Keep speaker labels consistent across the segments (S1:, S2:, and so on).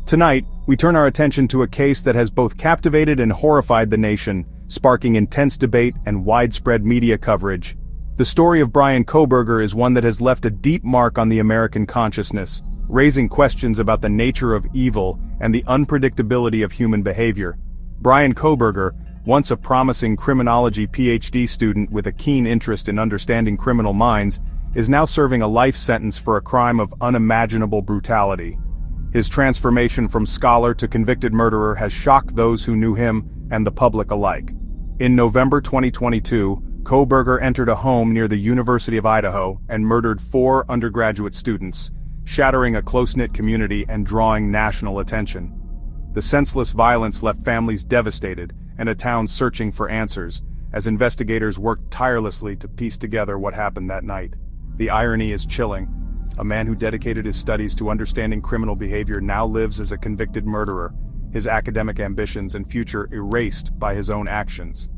S1: Tonight, we turn our attention to a case that has both captivated and horrified the nation, sparking intense debate and widespread media coverage. The story of Bryan Kohberger is one that has left a deep mark on the American consciousness, raising questions about the nature of evil and the unpredictability of human behavior. Bryan Kohberger, once a promising criminology PhD student with a keen interest in understanding criminal minds, is now serving a life sentence for a crime of unimaginable brutality. His transformation from scholar to convicted murderer has shocked those who knew him and the public alike. In November 2022, Kohberger entered a home near the University of Idaho and murdered 4 undergraduate students, shattering a close-knit community and drawing national attention. The senseless violence left families devastated and a town searching for answers, as investigators worked tirelessly to piece together what happened that night. The irony is chilling. A man who dedicated his studies to understanding criminal behavior now lives as a convicted murderer, his academic ambitions and future erased by his own actions.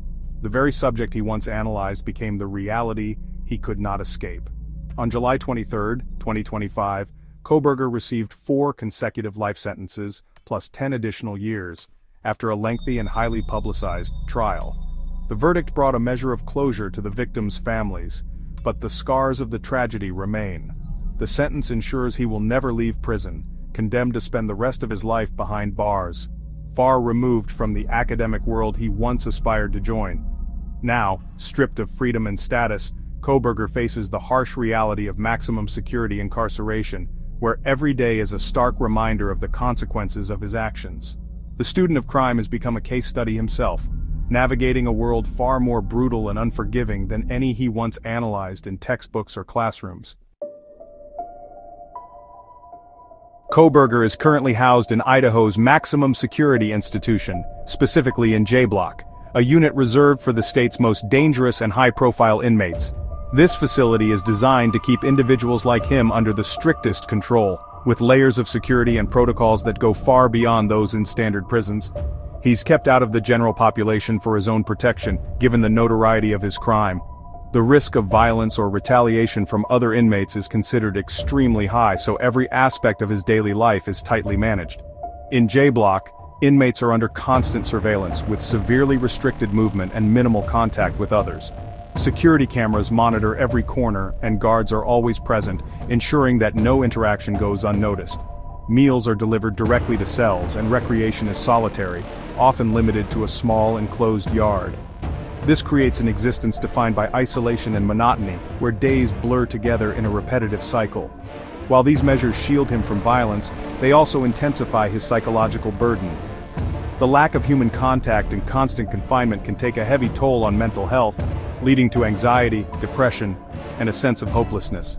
S1: The very subject he once analyzed became the reality he could not escape. On July 23, 2025, Kohberger received 4 consecutive life sentences, plus 10 additional years, after a lengthy and highly publicized trial. The verdict brought a measure of closure to the victims' families, but the scars of the tragedy remain. The sentence ensures he will never leave prison, condemned to spend the rest of his life behind bars, far removed from the academic world he once aspired to join. Now, stripped of freedom and status, Kohberger faces the harsh reality of maximum security incarceration, where every day is a stark reminder of the consequences of his actions. The student of crime has become a case study himself, navigating a world far more brutal and unforgiving than any he once analyzed in textbooks or classrooms. Kohberger is currently housed in Idaho's maximum security institution, specifically in J Block, a unit reserved for the state's most dangerous and high-profile inmates. This facility is designed to keep individuals like him under the strictest control, with layers of security and protocols that go far beyond those in standard prisons. He's kept out of the general population for his own protection, given the notoriety of his crime. The risk of violence or retaliation from other inmates is considered extremely high, so every aspect of his daily life is tightly managed. In J Block, inmates are under constant surveillance, with severely restricted movement and minimal contact with others. Security cameras monitor every corner, and guards are always present, ensuring that no interaction goes unnoticed. Meals are delivered directly to cells, and recreation is solitary, often limited to a small enclosed yard. This creates an existence defined by isolation and monotony, where days blur together in a repetitive cycle. While these measures shield him from violence, they also intensify his psychological burden. The lack of human contact and constant confinement can take a heavy toll on mental health, leading to anxiety, depression, and a sense of hopelessness.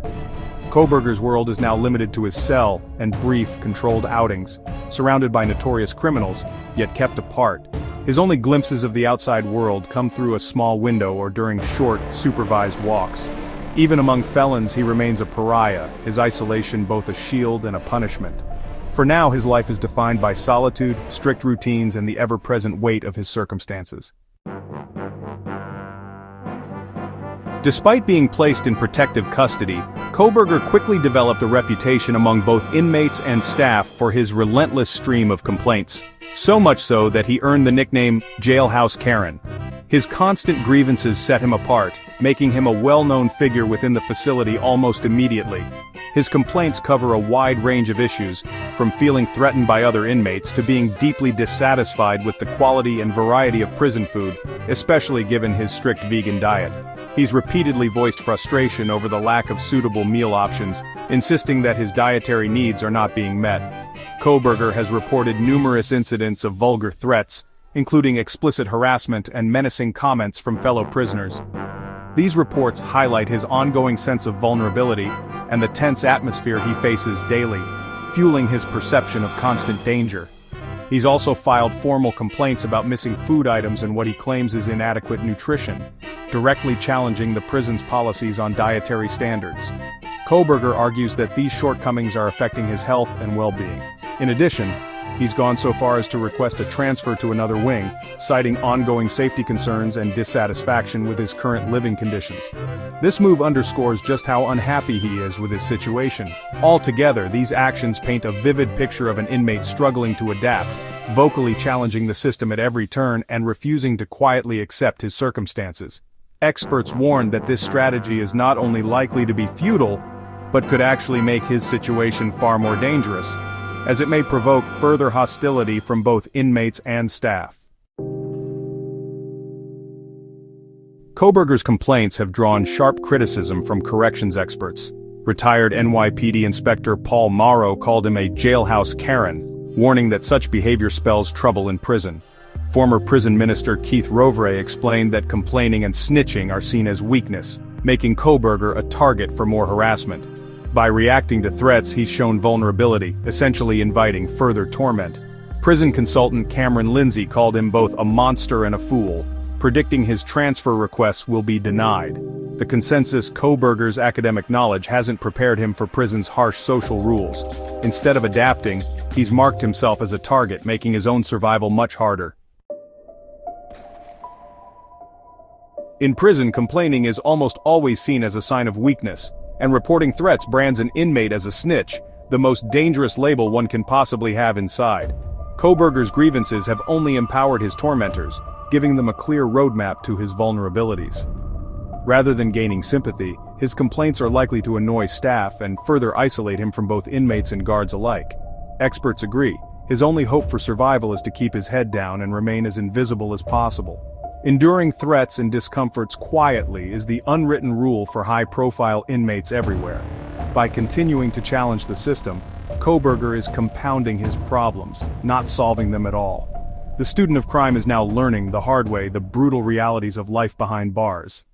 S1: Kohberger's world is now limited to his cell and brief, controlled outings, surrounded by notorious criminals, yet kept apart. His only glimpses of the outside world come through a small window or during short, supervised walks. Even among felons, he remains a pariah, his isolation both a shield and a punishment. For now, his life is defined by solitude, strict routines, and the ever-present weight of his circumstances. Despite being placed in protective custody, Kohberger quickly developed a reputation among both inmates and staff for his relentless stream of complaints. So much so that he earned the nickname Jailhouse Karen. His constant grievances set him apart, making him a well-known figure within the facility almost immediately. His complaints cover a wide range of issues, from feeling threatened by other inmates to being deeply dissatisfied with the quality and variety of prison food, especially given his strict vegan diet. He's repeatedly voiced frustration over the lack of suitable meal options, insisting that his dietary needs are not being met. Kohberger has reported numerous incidents of vulgar threats, including explicit harassment and menacing comments from fellow prisoners. These reports highlight his ongoing sense of vulnerability and the tense atmosphere he faces daily, fueling his perception of constant danger. He's also filed formal complaints about missing food items and what he claims is inadequate nutrition, directly challenging the prison's policies on dietary standards. Kohberger argues that these shortcomings are affecting his health and well-being. In addition, He's gone so far as to request a transfer to another wing, citing ongoing safety concerns and dissatisfaction with his current living conditions. This move underscores just how unhappy he is with his situation. Altogether, these actions paint a vivid picture of an inmate struggling to adapt, vocally challenging the system at every turn and refusing to quietly accept his circumstances. Experts warn that this strategy is not only likely to be futile, but could actually make his situation far more dangerous, as it may provoke further hostility from both inmates and staff. Kohberger's complaints have drawn sharp criticism from corrections experts. Retired NYPD Inspector Paul Morrow called him a jailhouse Karen, warning that such behavior spells trouble in prison. Former prison minister Keith Rovere explained that complaining and snitching are seen as weakness, making Kohberger a target for more harassment. By reacting to threats, he's shown vulnerability, essentially inviting further torment. Prison consultant Cameron Lindsay called him both a monster and a fool, predicting his transfer requests will be denied. The consensus: Kohberger's academic knowledge hasn't prepared him for prison's harsh social rules. Instead of adapting, he's marked himself as a target, making his own survival much harder. In prison, complaining is almost always seen as a sign of weakness, and reporting threats brands an inmate as a snitch, the most dangerous label one can possibly have inside. Kohberger's grievances have only empowered his tormentors, giving them a clear roadmap to his vulnerabilities. Rather than gaining sympathy, his complaints are likely to annoy staff and further isolate him from both inmates and guards alike. Experts agree, his only hope for survival is to keep his head down and remain as invisible as possible. Enduring threats and discomforts quietly is the unwritten rule for high-profile inmates everywhere. By continuing to challenge the system, Kohberger is compounding his problems, not solving them at all. The student of crime is now learning the hard way the brutal realities of life behind bars.